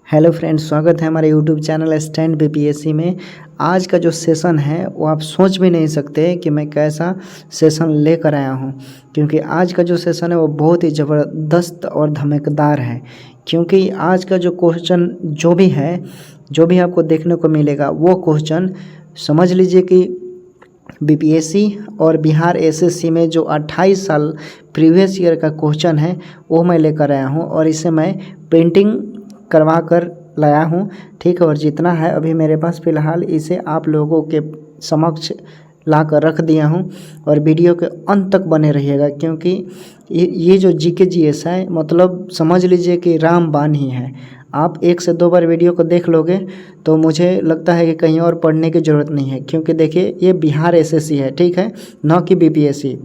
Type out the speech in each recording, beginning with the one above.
Hello friends, स्वागत है हमारे यूट्यूब चैनल स्टैंड बीपीएससी में। आज का जो सेशन है वो आप सोच भी नहीं सकते कि मैं कैसा सेशन लेकर आया हूँ, क्योंकि आज का जो सेशन है वो बहुत ही ज़बरदस्त और धमाकेदार है। क्योंकि आज का जो क्वेश्चन जो भी आपको देखने को मिलेगा वो क्वेश्चन समझ लीजिए कि बीपीएससी और बिहार एसएससी में जो 28 साल प्रीवियस ईयर का क्वेश्चन है वो मैं लेकर आया हूँ और इसे मैं प्रिंटिंग करवा कर लाया हूँ। ठीक है, और जितना है अभी मेरे पास फ़िलहाल इसे आप लोगों के समक्ष ला कर रख दिया हूँ। और वीडियो के अंत तक बने रहिएगा, क्योंकि ये जो जीके जीएस है मतलब समझ लीजिए कि रामबाण ही है। आप 1 से 2 बार वीडियो को देख लोगे तो मुझे लगता है कि कहीं और पढ़ने की ज़रूरत नहीं है, क्योंकि देखिए ये बिहार एसएससी है, ठीक है, न कि BPSC.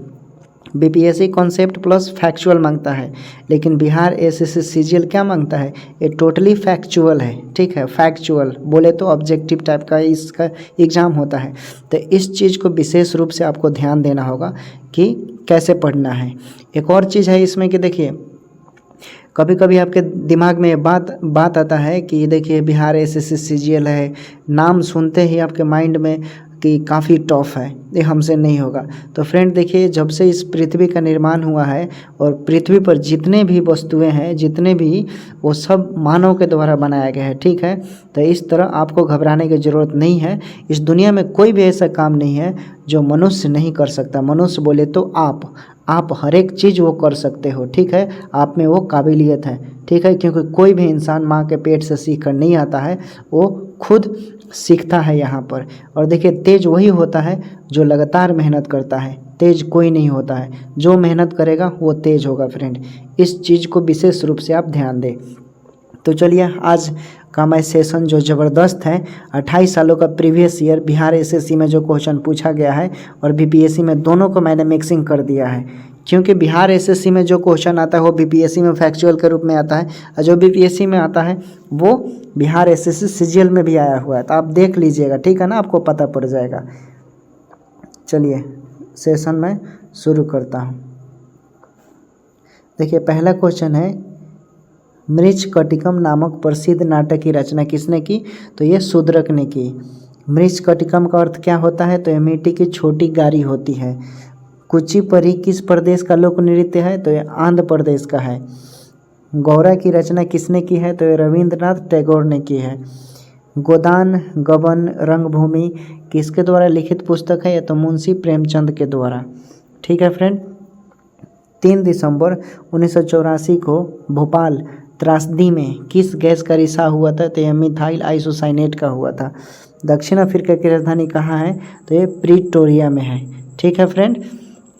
BPSC concept plus factual मांगता है, लेकिन बिहार एसएससी सीजीएल क्या मांगता है? ये टोटली फैक्चुअल है। ठीक है, फैक्चुअल बोले तो ऑब्जेक्टिव टाइप का इसका एग्ज़ाम होता है। तो इस चीज़ को विशेष रूप से आपको ध्यान देना होगा कि कैसे पढ़ना है। एक और चीज़ है इसमें कि देखिए, कभी कभी आपके दिमाग में बात आता है कि देखिए बिहार एसएससी सीजीएल है, नाम सुनते ही आपके माइंड में कि काफ़ी टफ है, ये हमसे नहीं होगा। तो फ्रेंड देखिए, जब से इस पृथ्वी का निर्माण हुआ है और पृथ्वी पर जितने भी वस्तुएं हैं, जितने भी, वो सब मानव के द्वारा बनाया गया है। ठीक है, तो इस तरह आपको घबराने की ज़रूरत नहीं है। इस दुनिया में कोई भी ऐसा काम नहीं है जो मनुष्य नहीं कर सकता। मनुष्य बोले तो आप हर एक चीज़ वो कर सकते हो। ठीक है, आप में वो काबिलियत है। ठीक है, क्योंकि कोई भी इंसान माँ के पेट से सीख कर नहीं आता है, वो खुद सीखता है यहाँ पर। और देखिए, तेज वही होता है जो लगातार मेहनत करता है, तेज कोई नहीं होता है। जो मेहनत करेगा वो तेज होगा फ्रेंड, इस चीज़ को विशेष रूप से आप ध्यान दें। तो चलिए, आज का मैं सेशन जो ज़बरदस्त है, 28 सालों का प्रीवियस ईयर बिहार एसएससी में जो क्वेश्चन पूछा गया है और बीपीएससी में, दोनों को मैंने मिक्सिंग कर दिया है। क्योंकि बिहार एसएससी में जो क्वेश्चन आता है वो बीपीएससी में फैक्चुअल के रूप में आता है, और जो बीपीएससी में आता है वो बिहार एसएससी सीजीएल में भी आया हुआ है। तो आप देख लीजिएगा, ठीक है ना, आपको पता पड़ जाएगा। चलिए सेशन में शुरू करता हूँ। देखिए, पहला क्वेश्चन है, मृच्छकटिकम नामक प्रसिद्ध नाटक की रचना किसने की? तो ये शूद्रक ने की। मृच्छकटिकम का अर्थ क्या होता है? तो ये मिट्टी की छोटी गारी होती है। कुचिपुड़ी किस प्रदेश का लोक नृत्य है? तो ये आंध्र प्रदेश का है। गौरा की रचना किसने की है? तो ये रविंद्रनाथ टैगोर ने की है। गोदान गबन रंगभूमि किसके द्वारा लिखित पुस्तक है? ये तो मुंशी प्रेमचंद के द्वारा। ठीक है फ्रेंड, 3 दिसंबर 1984 को भोपाल त्रासदी में किस गैस का रिसाव हुआ था? तो यह मिथाइल आइसोसाइनेट का हुआ था। दक्षिण अफ्रीका की राजधानी कहाँ है? तो ये प्रीटोरिया में है। ठीक है फ्रेंड,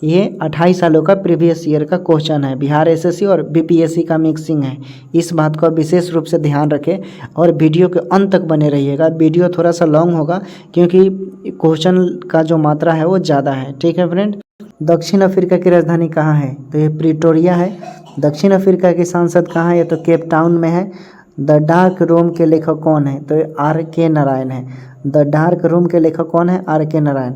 ये 28 सालों का प्रीवियस ईयर का क्वेश्चन है, बिहार एसएससी और बीपीएससी का मिक्सिंग है। इस बात को विशेष रूप से ध्यान रखें और वीडियो के अंत तक बने रहिएगा। वीडियो थोड़ा सा लॉन्ग होगा क्योंकि क्वेश्चन का जो मात्रा है वो ज़्यादा है। ठीक है फ्रेंड, दक्षिण अफ्रीका की राजधानी कहाँ है? तो ये प्रीटोरिया है। दक्षिण अफ्रीका की संसद कहाँ है? ये तो केप टाउन में है। द डार्क रूम के लेखक कौन है? तो ये R.K. नारायण है। द डार्क रूम के लेखक कौन है? R.K. नारायण।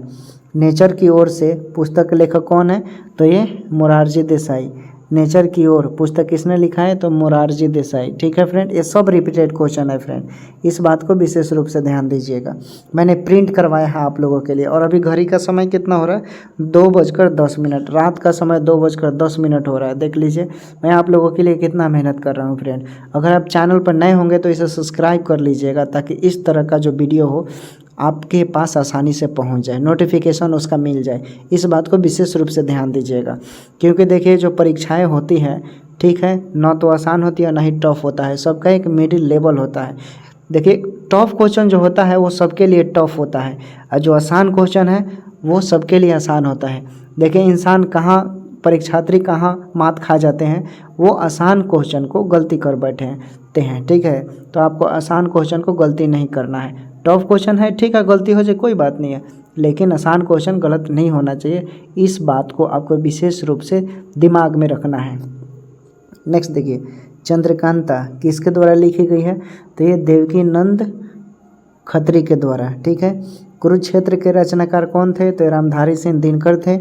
नेचर की ओर से पुस्तक के लेखक कौन है? तो ये मोरारजी देसाई। नेचर की ओर पुस्तक किसने लिखा है? तो मोरारजी देसाई। ठीक है फ्रेंड, ये सब रिपीटेड क्वेश्चन है फ्रेंड, इस बात को विशेष रूप से ध्यान दीजिएगा। मैंने प्रिंट करवाया है आप लोगों के लिए। और अभी घड़ी का समय कितना हो रहा है? 2:10। रात का समय 2:10 हो रहा है। देख लीजिए मैं आप लोगों के लिए कितना मेहनत कर रहा हूँ फ्रेंड। अगर आप चैनल पर नए होंगे तो इसे सब्सक्राइब कर लीजिएगा, ताकि इस तरह का जो वीडियो हो आपके पास आसानी से पहुंच जाए, नोटिफिकेशन उसका मिल जाए। इस बात को विशेष रूप से ध्यान दीजिएगा, क्योंकि देखिए जो परीक्षाएं होती हैं, ठीक है, ना तो आसान होती है ना ही टफ होता है, सबका एक मिडिल लेवल होता है। देखिए, टफ क्वेश्चन जो होता है वो सबके लिए टफ होता है, और जो आसान क्वेश्चन है वो सबके लिए आसान होता है। देखिए, इंसान कहाँ, परीक्षार्थी कहाँ मात खा जाते हैं? वो आसान क्वेश्चन को गलती कर बैठते हैं। ठीक है, तो आपको आसान क्वेश्चन को गलती नहीं करना है। टफ क्वेश्चन है, ठीक है, गलती हो जाए कोई बात नहीं है, लेकिन आसान क्वेश्चन गलत नहीं होना चाहिए। इस बात को आपको विशेष रूप से दिमाग में रखना है। नेक्स्ट देखिए, चंद्रकांता किसके द्वारा लिखी गई है? तो ये देवकीनंद खत्री के द्वारा। ठीक है, कुरुक्षेत्र के रचनाकार कौन थे? तो रामधारी सिंह दिनकर थे।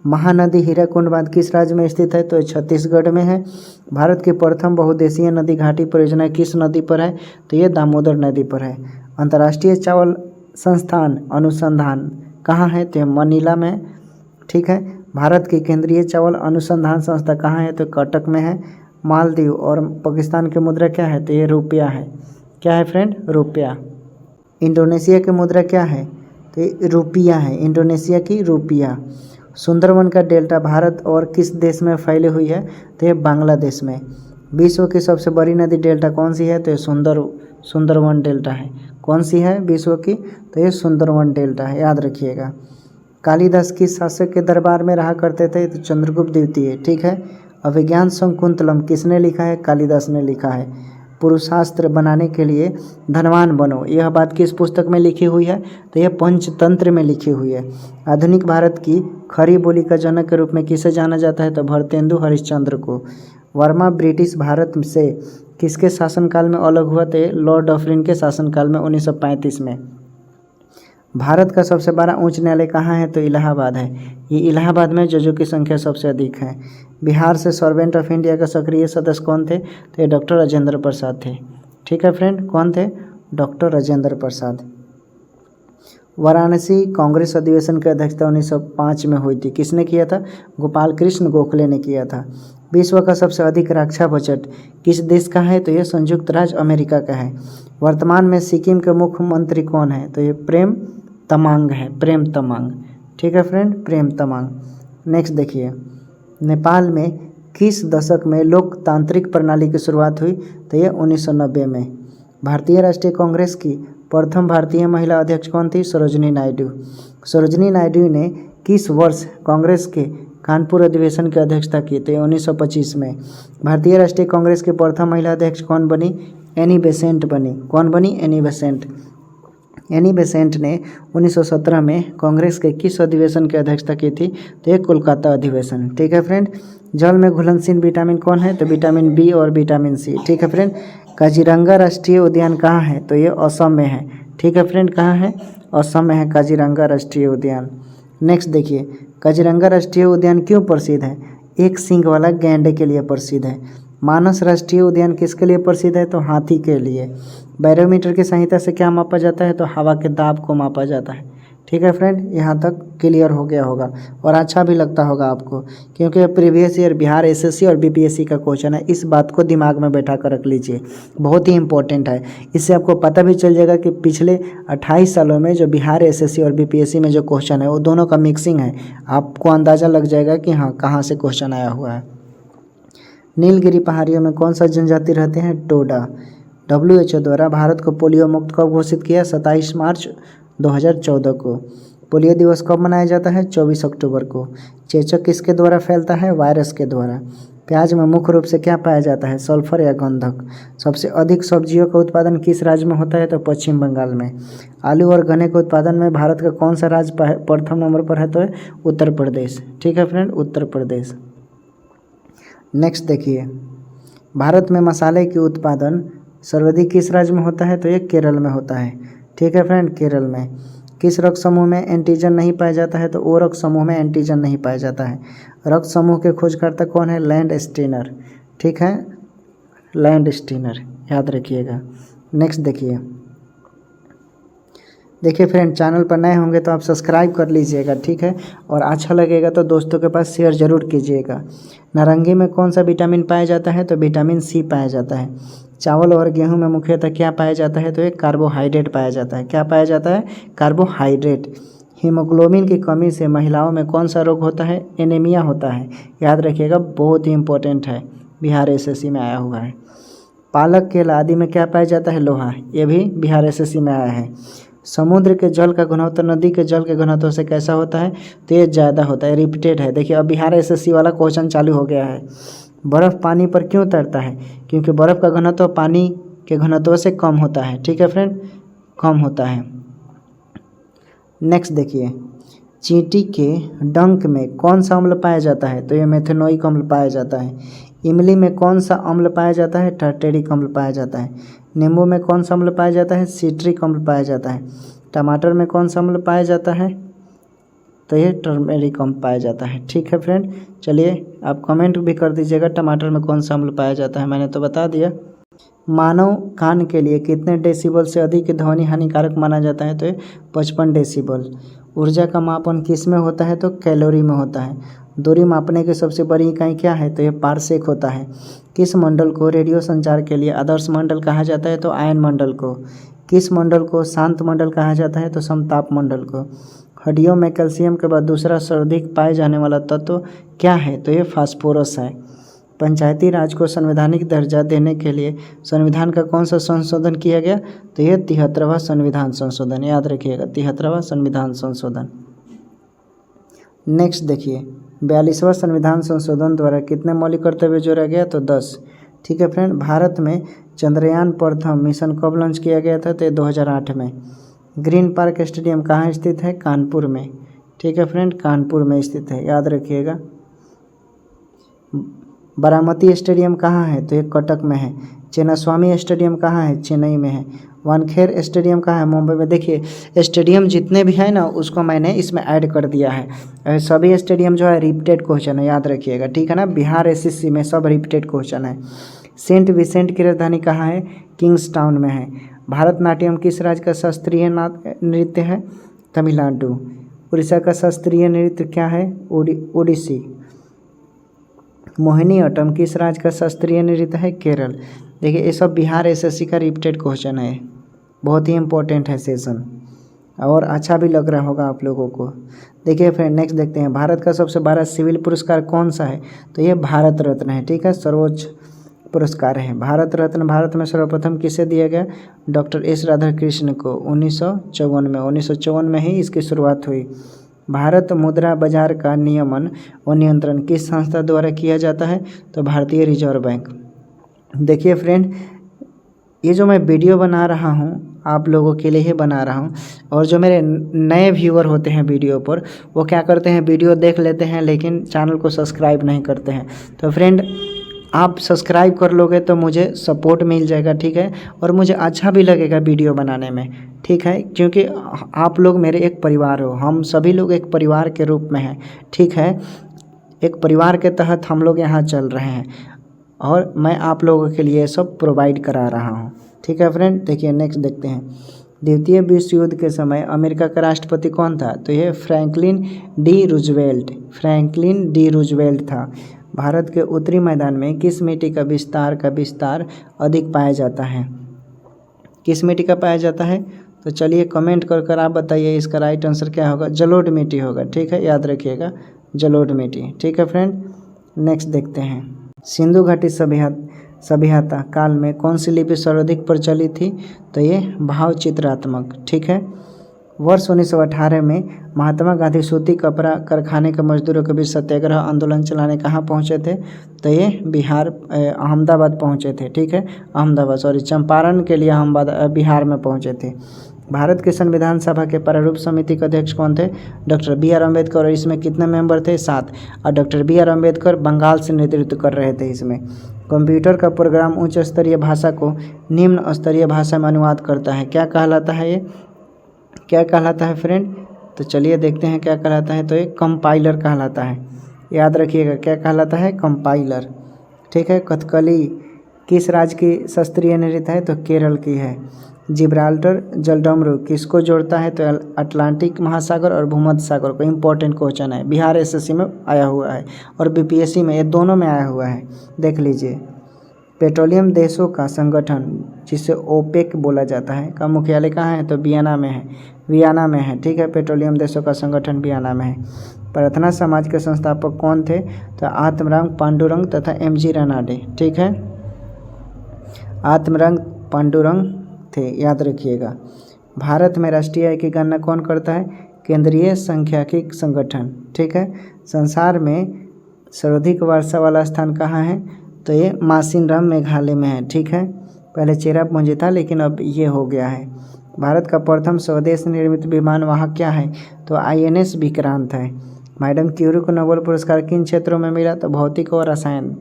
महानदी हीराकुंड बांध किस राज्य में स्थित है? तो छत्तीसगढ़ में है। भारत की प्रथम बहुउद्देशीय नदी घाटी परियोजना किस नदी पर है? तो ये दामोदर नदी पर है। अंतर्राष्ट्रीय चावल संस्थान अनुसंधान कहाँ है? तो मनीला में। ठीक है। भारत की केंद्रीय चावल अनुसंधान संस्था कहाँ है? तो कटक में है। मालदीव और पाकिस्तान की मुद्रा क्या है? तो ये रुपया है। क्या है फ्रेंड? रुपया। इंडोनेशिया की मुद्रा क्या है? तो ये रुपया है। इंडोनेशिया की रुपया। सुंदरवन का डेल्टा भारत और किस देश में फैली हुई है? तो ये बांग्लादेश में। विश्व की सबसे बड़ी नदी डेल्टा कौन सी है? तो ये सुंदरवन डेल्टा है। कौन सी है विश्व की? तो ये सुंदरवन डेल्टा है, याद रखिएगा। कालिदास किस शासक के दरबार में रहा करते थे? तो चंद्रगुप्त द्वितीय। ठीक है। अभिज्ञान शकुंतलम किसने लिखा है? कालिदास ने लिखा है। पुरुषास्त्र बनाने के लिए धनवान बनो, यह बात किस पुस्तक में लिखी हुई है? तो यह पंचतंत्र में लिखी हुई है। आधुनिक भारत की खड़ी बोली का जनक के रूप में किसे जाना जाता है? तो भरतेंदु हरिश्चंद्र को। वर्मा ब्रिटिश भारत से किसके शासनकाल में अलग हुआ? तो लॉर्ड डफरिन के शासनकाल में 1935 में। भारत का सबसे बड़ा उच्च न्यायालय कहाँ है? तो इलाहाबाद है। ये इलाहाबाद में जजों की संख्या सबसे अधिक है। बिहार से सर्वेंट ऑफ इंडिया का सक्रिय सदस्य कौन थे? तो ये डॉक्टर राजेंद्र प्रसाद थे। ठीक है फ्रेंड, कौन थे? डॉक्टर राजेंद्र प्रसाद। वाराणसी कांग्रेस अधिवेशन की अध्यक्षता 1905 में हुई थी। किसने किया था? गोपाल कृष्ण गोखले ने किया था। विश्व का सबसे अधिक रक्षा बजट किस देश का है? तो ये संयुक्त राज्य अमेरिका का है। वर्तमान में सिक्किम के मुख्यमंत्री कौन है? तो ये प्रेम तमांग है। प्रेम तमांग। ठीक है फ्रेंड, प्रेम तमांग। नेक्स्ट देखिए, नेपाल में किस दशक में लोकतांत्रिक प्रणाली की शुरुआत हुई? तो ये 1990 में। भारतीय राष्ट्रीय कांग्रेस की प्रथम भारतीय महिला अध्यक्ष कौन थी? सरोजिनी नायडू। सरोजिनी नायडू ने किस वर्ष कांग्रेस के कानपुर अधिवेशन की अध्यक्षता की? तो 1925 में। भारतीय राष्ट्रीय कांग्रेस की प्रथम महिला अध्यक्ष कौन बनी? एनी बेसेंट बनी। कौन बनी? Annie Besant. एनी बेसेंट ने 1917 में कांग्रेस के किस अधिवेशन की अध्यक्षता की थी? तो ये कोलकाता अधिवेशन। ठीक है फ्रेंड। जल में घुलनशील विटामिन कौन है? तो विटामिन बी और विटामिन सी। ठीक है फ्रेंड। काजीरंगा राष्ट्रीय उद्यान कहाँ है? तो ये असम में है। ठीक है फ्रेंड, कहाँ है? असम में है काजीरंगा राष्ट्रीय उद्यान। नेक्स्ट देखिए, काजीरंगा राष्ट्रीय उद्यान क्यों प्रसिद्ध है? एक सींग वाला गैंडे के लिए प्रसिद्ध है। मानस राष्ट्रीय उद्यान किसके लिए प्रसिद्ध है? तो हाथी के लिए। बैरोमीटर की सहायता से क्या मापा जाता है? तो हवा के दाब को मापा जाता है। ठीक है फ्रेंड, यहाँ तक क्लियर हो गया होगा और अच्छा भी लगता होगा आपको, क्योंकि प्रीवियस ईयर बिहार एसएससी और बीपीएससी का क्वेश्चन है। इस बात को दिमाग में बैठा कर रख लीजिए, बहुत ही इंपॉर्टेंट है। इससे आपको पता भी चल जाएगा कि पिछले 28 सालों में जो बिहार एसएससी और बीपीएससी में जो क्वेश्चन है वो दोनों का मिक्सिंग है। आपको अंदाज़ा लग जाएगा कि हाँ कहाँ से क्वेश्चन आया हुआ है। नीलगिरी पहाड़ियों में कौन सा जनजाति रहते हैं? टोडा। WHO द्वारा भारत को पोलियो मुक्त कब घोषित किया? 27 मार्च 2014 को। पोलियो दिवस कब मनाया जाता है? 24 अक्टूबर को। चेचक किसके द्वारा फैलता है? वायरस के द्वारा। प्याज में मुख्य रूप से क्या पाया जाता है? सल्फर या गंधक। सबसे अधिक सब्जियों का उत्पादन किस राज्य में होता है? तो पश्चिम बंगाल में। आलू और गन्ने के उत्पादन में भारत का कौन सा राज्य प्रथम नंबर पर है? तो उत्तर प्रदेश। ठीक है फ्रेंड, उत्तर प्रदेश। नेक्स्ट देखिए, भारत में मसाले के उत्पादन सर्वाधिक किस राज्य में होता है? तो ये केरल में होता है। ठीक है फ्रेंड, केरल में। किस रक्त समूह में एंटीजन नहीं पाया जाता है? तो ओ रक्त समूह में एंटीजन नहीं पाया जाता है। रक्त समूह के खोजकर्ता कौन है? Land Steiner. ठीक है, लैंड स्टीनर, याद रखिएगा। नेक्स्ट देखिए फ्रेंड, चैनल पर नए होंगे तो आप सब्सक्राइब कर लीजिएगा। ठीक है, और अच्छा लगेगा तो दोस्तों के पास शेयर ज़रूर कीजिएगा। नारंगी में कौन सा विटामिन पाया जाता है? तो विटामिन सी पाया जाता है। चावल और गेहूं में मुख्यतः क्या पाया जाता है? तो एक कार्बोहाइड्रेट पाया जाता है। क्या पाया जाता है? कार्बोहाइड्रेट। हीमोग्लोबिन की कमी से महिलाओं में कौन सा रोग होता है? एनीमिया होता है। याद रखिएगा, बहुत ही इंपॉर्टेंट है, बिहार एसएससी में आया हुआ है। पालक के आदि में क्या पाया जाता है? लोहा। ये भी बिहार एसएससी में आया है। समुद्र के जल का घनत्व नदी के जल के घनत्व से कैसा होता है? तो ये ज़्यादा होता है, रिपीटेड है। देखिए अब बिहार एसएससी वाला क्वेश्चन चालू हो गया है। बर्फ़ पानी पर क्यों तैरता है? क्योंकि बर्फ़ का घनत्व पानी के घनत्व से कम होता है। ठीक है फ्रेंड, कम होता है। नेक्स्ट देखिए, चींटी के डंक में कौन सा अम्ल पाया जाता है? तो ये मेथेनोइक अम्ल पाया जाता है। इमली में कौन सा अम्ल पाया जाता है? टार्टेरिक अम्ल पाया जाता है। नींबू में कौन सा अम्ल पाया जाता है? सिट्रिक अम्ल पाया जाता है। टमाटर में कौन सा अम्ल पाया जाता है? तो ये टर्मेरिक अम्ल पाया जाता है। ठीक है फ्रेंड, चलिए आप कमेंट भी कर दीजिएगा टमाटर में कौन सा अम्ल पाया जाता है, मैंने तो बता दिया। मानव कान के लिए कितने डेसिबल से अधिक ध्वनि हानिकारक माना जाता है? तो ये 55 डेसिबल। ऊर्जा का मापन किस में होता है? तो कैलोरी में होता है। दूरी मापने की सबसे बड़ी इकाई क्या है? तो ये पारसेक होता है। किस मंडल को रेडियो संचार के लिए आदर्श मंडल कहा जाता है? तो आयन मंडल को। किस मंडल को शांत मंडल कहा जाता है? तो समताप मंडल को। हड्डियों में कैल्शियम के बाद दूसरा सर्वाधिक पाए जाने वाला तत्व क्या है? तो ये फास्फोरस है। पंचायती राज को संवैधानिक दर्जा देने के लिए संविधान का कौन सा संशोधन किया गया? तो ये 73वां संविधान संशोधन, याद रखिएगा 73वां संविधान संशोधन। नेक्स्ट देखिए, 42वां संविधान संशोधन द्वारा कितने मौलिक कर्तव्य जोड़ा गया? तो 10। ठीक है फ्रेंड, भारत में चंद्रयान प्रथम मिशन कब लॉन्च किया गया था? तो 2008 में। ग्रीन पार्क स्टेडियम कहाँ स्थित है? कानपुर में। ठीक है फ्रेंड, कानपुर में स्थित है, याद रखिएगा। बारामती स्टेडियम कहाँ है? तो ये कटक में है। चिन्नास्वामी स्टेडियम कहाँ है? चेन्नई में है। वानखेड़ स्टेडियम कहाँ है? मुंबई में। देखिए स्टेडियम जितने भी हैं ना उसको मैंने इसमें ऐड कर दिया है। सभी स्टेडियम जो है रिपीटेड क्वेश्चन है, याद रखिएगा। ठीक है ना, बिहार एसएससी में सब रिपीटेड क्वेश्चन है। सेंट विसेंट की राजधानी कहाँ है? किंग्स टाउन में है। भारतनाट्यम किस राज्य का शास्त्रीय नृत्य है? तमिलनाडु। उड़ीसा का शास्त्रीय नृत्य क्या है? ओडिसी। मोहिनीअट्टम किस राज्य का शास्त्रीय नृत्य है? केरल। देखिए ये सब बिहार एसएससी का रिपीटेड क्वेश्चन है, बहुत ही इंपॉर्टेंट है सेशन और अच्छा भी लग रहा होगा आप लोगों को। देखिए फ्रेंड नेक्स्ट देखते हैं, भारत का सबसे बड़ा सिविल पुरस्कार कौन सा है? तो ये भारत रत्न है। ठीक है, सर्वोच्च पुरस्कार है भारत रत्न। भारत में सर्वप्रथम किसे दिया गया? डॉक्टर एस राधाकृष्ण को 1954 में। 1954 में ही इसकी शुरुआत हुई। भारत मुद्रा बाजार का नियमन और नियंत्रण किस संस्था द्वारा किया जाता है? तो भारतीय रिजर्व बैंक। देखिए फ्रेंड, ये जो मैं वीडियो बना रहा हूँ आप लोगों के लिए ही बना रहा हूँ, और जो मेरे नए व्यूअर होते हैं वीडियो पर वो क्या करते हैं, वीडियो देख लेते हैं लेकिन चैनल को सब्सक्राइब नहीं करते हैं। तो फ्रेंड आप सब्सक्राइब कर लोगे तो मुझे सपोर्ट मिल जाएगा। ठीक है, और मुझे अच्छा भी लगेगा वीडियो बनाने में। ठीक है, क्योंकि आप लोग मेरे एक परिवार हो, हम सभी लोग एक परिवार के रूप में हैं। ठीक है, एक परिवार के तहत हम लोग यहाँ चल रहे हैं और मैं आप लोगों के लिए सब प्रोवाइड करा रहा हूँ। ठीक है फ्रेंड, देखिए नेक्स्ट देखते हैं, द्वितीय विश्व युद्ध के समय अमेरिका का राष्ट्रपति कौन था? तो ये Franklin D Roosevelt. Franklin D Roosevelt था। भारत के उत्तरी मैदान में किस मिट्टी का विस्तार अधिक पाया जाता है? किस मिट्टी का पाया जाता है? तो चलिए कमेंट कर आप बताइए इसका राइट आंसर क्या होगा? जलोढ़ मिट्टी होगा। ठीक है, याद रखिएगा जलोढ़ मिट्टी। ठीक है फ्रेंड, नेक्स्ट देखते हैं, सिंधु घाटी सभ्यता काल में कौन सी लिपि सर्वाधिक प्रचलित थी? तो ये भावचित्रात्मक। ठीक है, वर्ष 1918 में महात्मा गांधी सूती कपड़ा कारखाने के मजदूरों के बीच सत्याग्रह आंदोलन चलाने कहाँ पहुँचे थे? तो ये बिहार अहमदाबाद पहुँचे थे। ठीक है, अहमदाबाद चंपारण के लिए अहमदाबाद बिहार में पहुँचे थे। भारत के संविधान सभा के प्रारूप समिति के अध्यक्ष कौन थे? Doctor B R Ambedkar. और इसमें कितने मेंबर थे? 7। और doctor B R Ambedkar Bengal से नेतृत्व कर रहे थे इसमें। कंप्यूटर का प्रोग्राम उच्च स्तरीय भाषा को निम्न स्तरीय भाषा में अनुवाद करता है, क्या कहलाता है? ये क्या कहलाता है फ्रेंड? तो चलिए देखते हैं क्या कहलाता है। तो ये कंपाइलर कहलाता है, याद रखिएगा क्या कहलाता है? कंपाइलर। ठीक है, कथकली किस राज्य की शास्त्रीय नृत्य है? तो केरल की है। जिब्राल्टर जलडमरू किसको जोड़ता है? तो अटलांटिक महासागर और भूमध्य सागर को। इंपॉर्टेंट क्वेश्चन है, बिहार एसएससी में आया हुआ है और बीपीएससी में, ये दोनों में आया हुआ है, देख लीजिए। पेट्रोलियम देशों का संगठन जिसे ओपेक बोला जाता है का मुख्यालय कहाँ है? तो वियना में है। ठीक है, पेट्रोलियम देशों का संगठन वियना में है। प्रार्थना समाज के संस्थापक कौन थे? तो आत्माराम पांडुरंग तथा एमजी रानाडे। ठीक है, आत्माराम पांडुरंग थे, याद रखिएगा। भारत में राष्ट्रीय आय की गणना कौन करता है? केंद्रीय सांख्यिकी संगठन। ठीक है, संसार में सर्वाधिक वर्षा वाला स्थान कहाँ है? तो ये मासिनराम मेघालय में है। ठीक है, पहले चेरापूंजी था लेकिन अब ये हो गया है। भारत का प्रथम स्वदेश निर्मित विमान वहाँ क्या है? तो INS विक्रांत है। मैडम क्यूरी को नोबेल पुरस्कार किन क्षेत्रों में मिला? तो भौतिक और रसायन।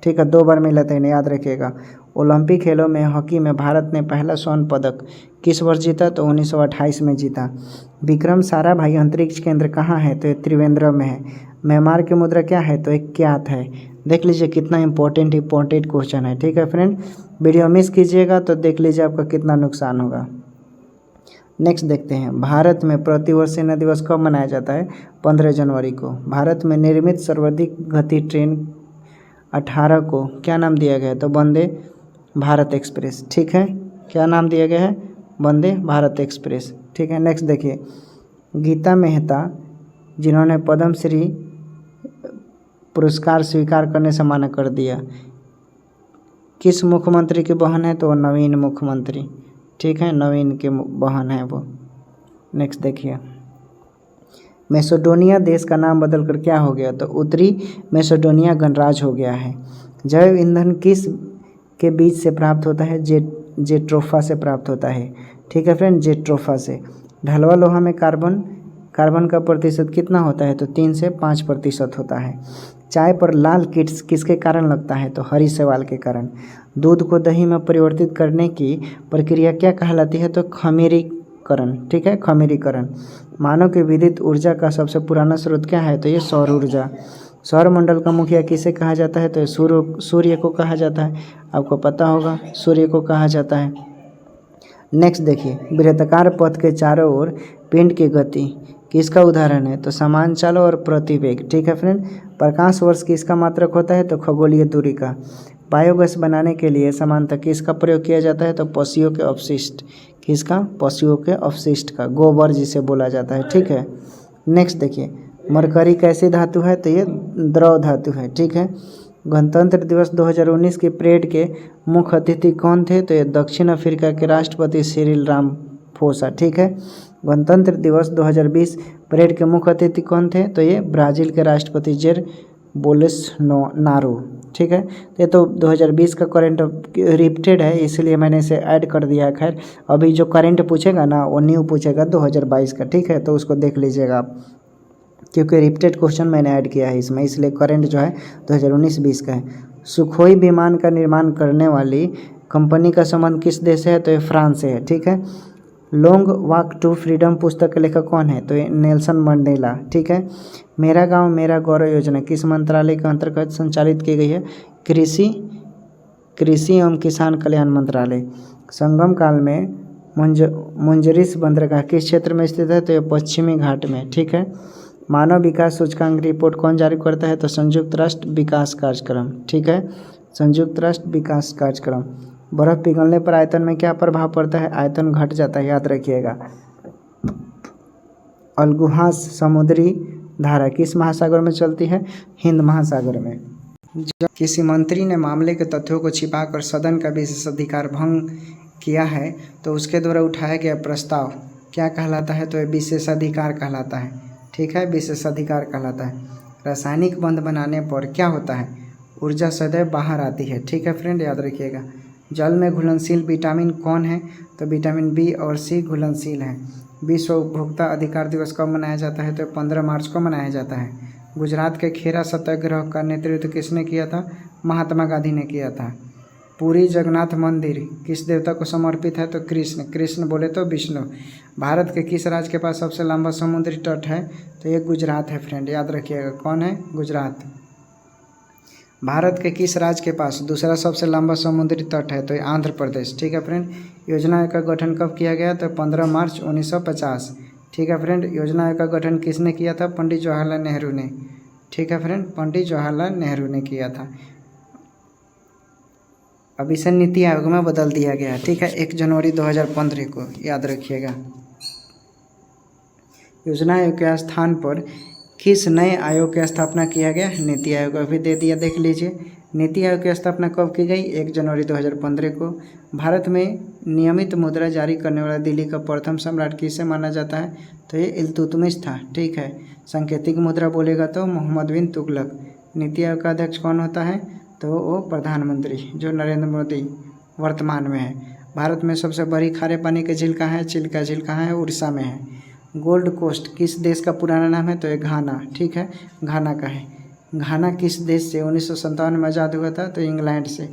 ठीक है, 2 बार मिला था इन्हें, याद रखिएगा। ओलंपिक खेलों में हॉकी में भारत ने पहला स्वर्ण पदक किस वर्ष जीता? तो 1928 में जीता। विक्रम साराभाई अंतरिक्ष केंद्र कहाँ है? तो ये त्रिवेंद्रम में है। म्यांमार की मुद्रा क्या है? तो एक क्यात है। देख लीजिए कितना इंपॉर्टेंट क्वेश्चन है। ठीक है फ्रेंड, वीडियो मिस कीजिएगा तो देख लीजिए आपका कितना नुकसान होगा। नेक्स्ट देखते हैं, भारत में प्रतिवर्ष सेना दिवस कब मनाया जाता है? 15 जनवरी को। भारत में निर्मित सर्वाधिक गति ट्रेन 18 को क्या नाम दिया गया है? तो वंदे भारत एक्सप्रेस। ठीक है, क्या नाम दिया गया है? वंदे भारत एक्सप्रेस। ठीक है, नेक्स्ट देखिए, गीता मेहता जिन्होंने पद्म श्री पुरस्कार स्वीकार करने से मना कर दिया, किस मुख्यमंत्री की बहन है? तो नवीन मुख्यमंत्री। ठीक है, नवीन के बहन है वो। नेक्स्ट देखिए, मैसेडोनिया देश का नाम बदलकर क्या हो गया? तो उत्तरी मैसेडोनिया गणराज्य हो गया है। जैव ईंधन किस के बीज से प्राप्त होता है? जेट्रोफा से प्राप्त होता है। ठीक है फ्रेंड, जेट्रोफा से। ढलवा लोहा में कार्बन का प्रतिशत कितना होता है? तो 3 से 5% होता है। चाय पर लाल कीट किसके कारण लगता है? तो हरी शैवाल के कारण। दूध को दही में परिवर्तित करने की प्रक्रिया क्या कहलाती है? तो खमीरीकरण। ठीक है, खमीरीकरण। मानव की विद्युत ऊर्जा का सबसे पुराना स्रोत क्या है? तो ये सौर ऊर्जा। सौरमंडल का मुखिया किसे कहा जाता है? तो सूर्य को कहा जाता है। आपको पता होगा, सूर्य को कहा जाता है। नेक्स्ट देखिए, वृत्ताकार पथ के चारों ओर पिंड की गति किसका उदाहरण है? तो समान चाल और प्रतिवेग। ठीक है फ्रेंड, प्रकाश वर्ष किसका मात्रक होता है? तो खगोलीय दूरी का। बायोगैस बनाने के लिए सामान्यतः किसका प्रयोग किया जाता है? तो पशुओं के अपशिष्ट। किसका? पशुओं के अपशिष्ट का, गोबर जिसे बोला जाता है। ठीक है, नेक्स्ट देखिए, मरकरी कैसी धातु है? तो ये द्रव धातु है। ठीक है, गणतंत्र दिवस 2019 की परेड के मुख्य अतिथि कौन थे? तो ये दक्षिण अफ्रीका के राष्ट्रपति सिरिल रामाफोसा। ठीक है, गणतंत्र दिवस 2020 परेड के मुख्य अतिथि कौन थे? तो ये ब्राज़ील के राष्ट्रपति जेर बोल्सोनारो। ठीक है, ये तो 2020 का करंट रिपीटेड है, इसलिए मैंने इसे ऐड कर दिया है। खैर, अभी जो करंट पूछेगा ना वो न्यू पूछेगा 2022 का। ठीक है, तो उसको देख लीजिएगा आप, क्योंकि रिपीटेड क्वेश्चन मैंने ऐड किया है इसमें, इसलिए करंट जो है 2019-20 का है। सुखोई विमान का निर्माण करने वाली कंपनी का संबंध किस देश से है? तो ये फ्रांस से है। ठीक है, लॉन्ग वॉक टू फ्रीडम पुस्तक के लेखक कौन है? तो ये नेल्सन मंडेला। ठीक है, मेरा गांव मेरा गौरव योजना किस मंत्रालय के अंतर्गत संचालित की गई है? कृषि एवं किसान कल्याण मंत्रालय। संगम काल में मुंजरिस बंदरगाह किस क्षेत्र में स्थित है? तो ये पश्चिमी घाट में। ठीक है, मानव विकास सूचकांक रिपोर्ट कौन जारी करता है? तो संयुक्त राष्ट्र विकास कार्यक्रम। ठीक है, संयुक्त राष्ट्र विकास कार्यक्रम। बर्फ पिघलने पर आयतन में क्या प्रभाव पड़ता है? आयतन घट जाता है, याद रखिएगा। अलगुहास समुद्री धारा किस महासागर में चलती है? हिंद महासागर में। जब किसी मंत्री ने मामले के तथ्यों को छिपाकर सदन का विशेषाधिकार भंग किया है तो उसके द्वारा उठाया गया प्रस्ताव क्या कहलाता है? तो ये विशेषाधिकार कहलाता है। ठीक है, विशेषाधिकार कहलाता है। रासायनिक बंध बनाने पर क्या होता है? ऊर्जा सदैव बाहर आती है। ठीक है फ्रेंड, याद रखिएगा। जल में घुलनशील विटामिन कौन है? तो विटामिन बी और सी घुलनशील है। विश्व उपभोक्ता अधिकार दिवस कब मनाया जाता है? तो 15 मार्च को मनाया जाता है। गुजरात के खेरा सत्याग्रह का नेतृत्व किसने किया था? महात्मा गांधी ने किया था। पुरी जगन्नाथ मंदिर किस देवता को समर्पित है? तो कृष्ण। कृष्ण बोले तो विष्णु। भारत के किस राज्य के पास सबसे लंबा समुद्री तट है? तो ये गुजरात है फ्रेंड, याद रखिएगा। कौन है? गुजरात। भारत के किस राज्य के पास दूसरा सबसे लंबा समुद्री तट है? तो ये आंध्र प्रदेश। ठीक है फ्रेंड, योजना आयोग का गठन कब किया गया? तो 15 मार्च 1950। ठीक है फ्रेंड, योजना आयोग का गठन किसने किया था? पंडित जवाहरलाल नेहरू ने। ठीक है फ्रेंड, पंडित जवाहरलाल नेहरू ने किया था। अब इसे नीति आयोग में बदल दिया गया। ठीक है, 1 जनवरी 2015 को, याद रखिएगा। योजना आयोग के स्थान पर किस नए आयोग की स्थापना किया गया? नीति आयोग अभी दे दिया, देख लीजिए। नीति आयोग की स्थापना कब की गई? 1 जनवरी 2015 को। भारत में नियमित मुद्रा जारी करने वाला दिल्ली का प्रथम सम्राट किसे माना जाता है? तो ये इल्तुतमिश था। ठीक है, सांकेतिक मुद्रा बोलेगा तो मोहम्मद बिन तुगलक। नीति आयोग का अध्यक्ष कौन होता है? तो वो प्रधानमंत्री, जो नरेंद्र मोदी वर्तमान में है। भारत में सबसे बड़ी खारे पानी की झील कहाँ है? चिल्का झील कहाँ है? उड़ीसा में है। गोल्ड कोस्ट किस देश का पुराना नाम है? तो ये घाना। ठीक है, घाना का है। घाना किस देश से 1957 में आज़ाद हुआ था? तो इंग्लैंड से।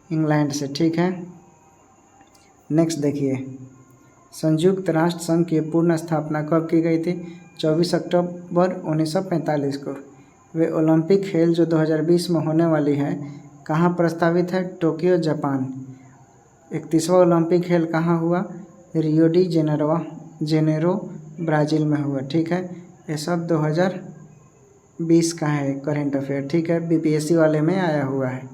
इंग्लैंड से, ठीक है। नेक्स्ट देखिए, संयुक्त राष्ट्र संघ की पूर्ण स्थापना कब की गई थी? 24 अक्टूबर 1945 को। वे ओलंपिक खेल जो 2020 में होने वाली है कहाँ प्रस्तावित है? Tokyo, Japan. 31वां ओलंपिक खेल कहाँ हुआ? रियो डी जेनेरो, ब्राज़ील में हुआ, ठीक है। ये सब 2020 का है करेंट अफेयर, ठीक है। बीपीएससी वाले में आया हुआ है,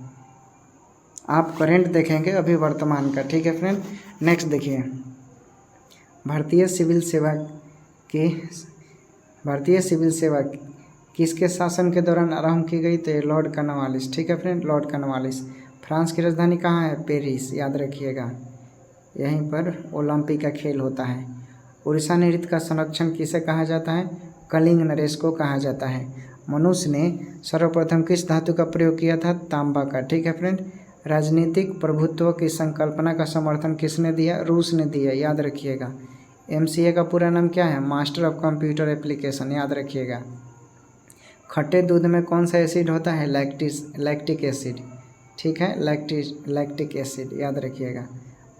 आप करेंट देखेंगे अभी वर्तमान का, ठीक है फ्रेंड। नेक्स्ट देखिए, भारतीय सिविल सेवा किसके शासन के दौरान आरंभ की गई? तो लॉर्ड कॉर्नवालिस, ठीक है फ्रेंड, लॉर्ड कॉर्नवालिस। फ्रांस की राजधानी कहाँ है? पेरिस, याद रखिएगा, यहीं पर ओलंपिक का खेल होता है। उड़ीसा नृत्य का संरक्षण किसे कहा जाता है? कलिंग नरेश को कहा जाता है। मनुष्य ने सर्वप्रथम किस धातु का प्रयोग किया था? तांबा का, ठीक है फ्रेंड। राजनीतिक प्रभुत्व की संकल्पना का समर्थन किसने दिया? रूस ने दिया, याद रखिएगा। एमसीए का पूरा नाम क्या है? मास्टर ऑफ कंप्यूटर एप्लीकेशन, याद रखिएगा। खट्टे दूध में कौन सा एसिड होता है? लैक्टिक एसिड, ठीक है, लैक्टिक एसिड, याद रखिएगा।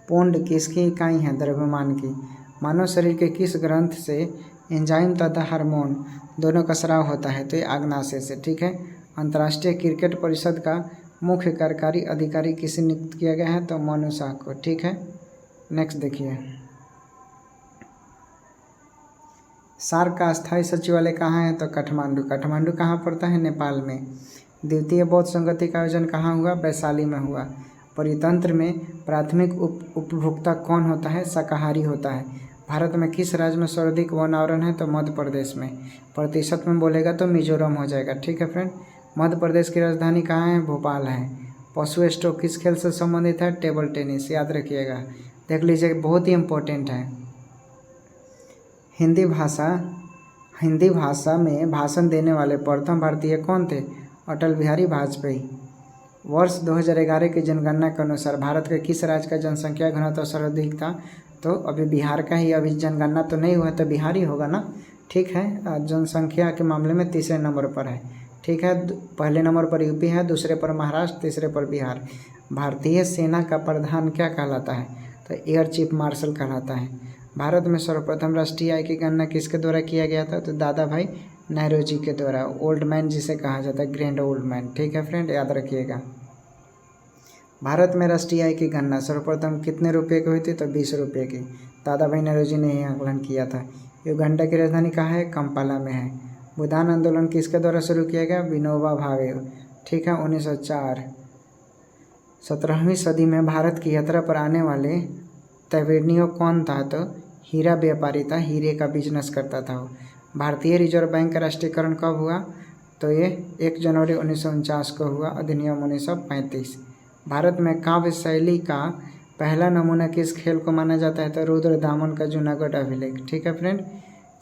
पौंड किसकी इकाई है? द्रव्यमान की। मानव शरीर के किस ग्रंथ से एंजाइम तथा हार्मोन दोनों का स्राव होता है? तो ये आग्नाशय से, ठीक है। अंतर्राष्ट्रीय क्रिकेट परिषद का मुख्य कार्यकारी अधिकारी किसे नियुक्त किया गया है? तो मनु शाह को, ठीक है। नेक्स्ट देखिए, सार्क का स्थायी सचिवालय कहाँ है? तो काठमांडू। काठमांडू कहाँ पड़ता है? नेपाल में। द्वितीय बौद्ध संगति का आयोजन कहाँ हुआ? वैशाली में हुआ। परितंत्र में प्राथमिक उपभोक्ता कौन होता है? शाकाहारी होता है। भारत में किस राज्य में सर्वाधिक वन आवरण है? तो मध्य प्रदेश में। प्रतिशत में बोलेगा तो मिजोरम हो जाएगा, ठीक है फ्रेंड। मध्य प्रदेश की राजधानी कहाँ है? भोपाल है। पशु स्टॉक किस खेल से संबंधित है? टेबल टेनिस, याद रखिएगा, देख लीजिए, बहुत ही इम्पोर्टेंट है। हिंदी भाषा में भाषण देने वाले प्रथम भारतीय कौन थे? अटल बिहारी वाजपेयी। वर्ष 2011 की जनगणना के अनुसार भारत के किस राज्य का जनसंख्या घनत्व सर्वाधिक था? तो अभी बिहार का ही, अभी जनगणना तो नहीं हुआ तो बिहार ही होगा ना, ठीक है। जनसंख्या के मामले में तीसरे नंबर पर है, ठीक है। पहले नंबर पर यूपी है, दूसरे पर महाराष्ट्र, तीसरे पर बिहार। भारतीय सेना का प्रधान क्या कहलाता है? तो एयर चीफ मार्शल कहलाता है। भारत में सर्वप्रथम राष्ट्रीय आय की गणना किसके द्वारा किया गया था? तो दादा भाई नेहरू के द्वारा। ओल्ड मैन जिसे कहा जाता है, ग्रैंड ओल्ड मैन, ठीक है फ्रेंड, याद रखिएगा। भारत में राष्ट्रीय आय की गणना सर्वप्रथम कितने रुपये की हुई थी? तो 20 रुपये की। दादा भाई नेहरू ने यह आकलन किया था। युगांडा की राजधानी कहाँ है? कंपाला में है। भूदान आंदोलन किसके द्वारा शुरू किया गया? विनोबा भावे, ठीक है, 1904। 17वीं सदी में भारत की यात्रा पर आने वाले तैवेनियो कौन था? तो हीरा व्यापारी था, हीरे का बिजनेस करता था वो। भारतीय रिजर्व बैंक का राष्ट्रीयकरण कब हुआ? तो ये 1 जनवरी 1949 को हुआ, अधिनियम 1935। भारत में काव्य शैली का पहला नमूना किस खेल को माना जाता है? तो रुद्रदामन का जूनागढ़ अभिलेख, ठीक है फ्रेंड।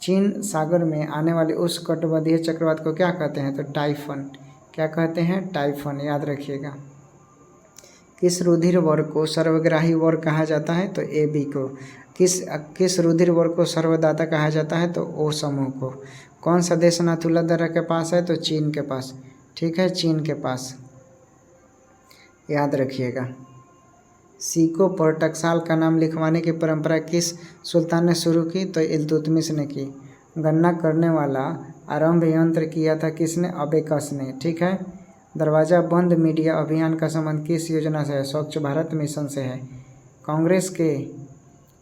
चीन सागर में आने वाले उष्णकटिबंधीय चक्रवात को क्या कहते हैं? तो टाइफन, क्या कहते हैं? टाइफन, याद रखिएगा। किस रुधिर वर्ग को सर्वग्राही वर्ग कहा जाता है? तो AB को। किस रुधिर वर्ग को सर्वदाता कहा जाता है? तो O समूह को। कौन सा देश नाथुला दर्रा के पास है? तो चीन के पास, ठीक है, चीन के पास, याद रखिएगा। सिक्कों पर टकसाल का नाम लिखवाने की परंपरा किस सुल्तान ने शुरू की? तो इल्तुतमिश ने की। गणना करने वाला आरंभ यंत्र किया था किसने? अबेकस ने, ठीक है। दरवाजा बंद मीडिया अभियान का संबंध किस योजना से है? स्वच्छ भारत मिशन से है।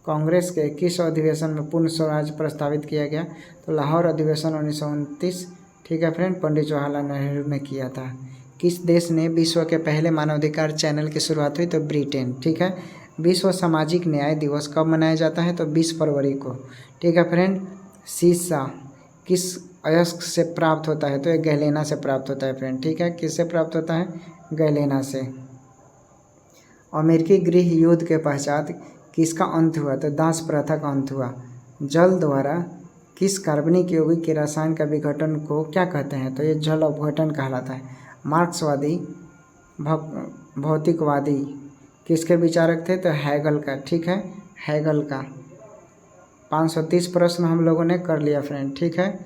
कांग्रेस के किस अधिवेशन में पूर्ण स्वराज प्रस्तावित किया गया? तो लाहौर अधिवेशन 1929, ठीक है फ्रेंड, पंडित जवाहरलाल नेहरू ने किया था। किस देश ने विश्व के पहले मानवाधिकार चैनल की शुरुआत हुई? तो ब्रिटेन, ठीक है। विश्व सामाजिक न्याय दिवस कब मनाया जाता है? तो 20 फरवरी को, ठीक है फ्रेंड। शीशा किस अयस्क से प्राप्त होता है? तो ये गैलेना से प्राप्त होता है फ्रेंड, ठीक है। किससे प्राप्त होता है? गैलेना से। अमेरिकी गृह युद्ध के पश्चात किसका अंत हुआ? तो दास प्रथा का अंत हुआ। जल द्वारा किस कार्बनिक यौगिक के रसायन का विघटन को क्या कहते हैं? तो ये जल अपघटन कहलाता है। मार्क्सवादी भौतिकवादी किसके विचारक थे? तो हैगल का, ठीक है, हैगल का। 530 प्रश्न हम लोगों ने कर लिया फ्रेंड, ठीक है।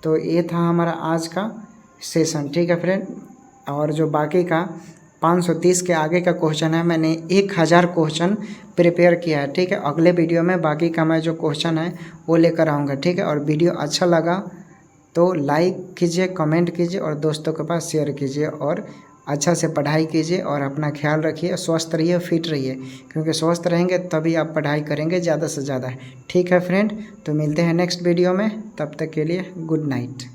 तो ये था हमारा आज का सेशन, ठीक है फ्रेंड। और जो बाकी का 530 के आगे का क्वेश्चन है। मैंने 1000 क्वेश्चन प्रिपेयर किया है, ठीक है। अगले वीडियो में बाकी का मैं जो क्वेश्चन है वो लेकर आऊँगा, ठीक है। और वीडियो अच्छा लगा तो लाइक कीजिए, कमेंट कीजिए और दोस्तों के पास शेयर कीजिए और अच्छा से पढ़ाई कीजिए और अपना ख्याल रखिए, स्वस्थ रहिए, फिट रहिए, क्योंकि स्वस्थ रहेंगे तभी आप पढ़ाई करेंगे ज़्यादा से ज़्यादा, ठीक है फ्रेंड। तो मिलते हैं नेक्स्ट वीडियो में, तब तक के लिए गुड नाइट।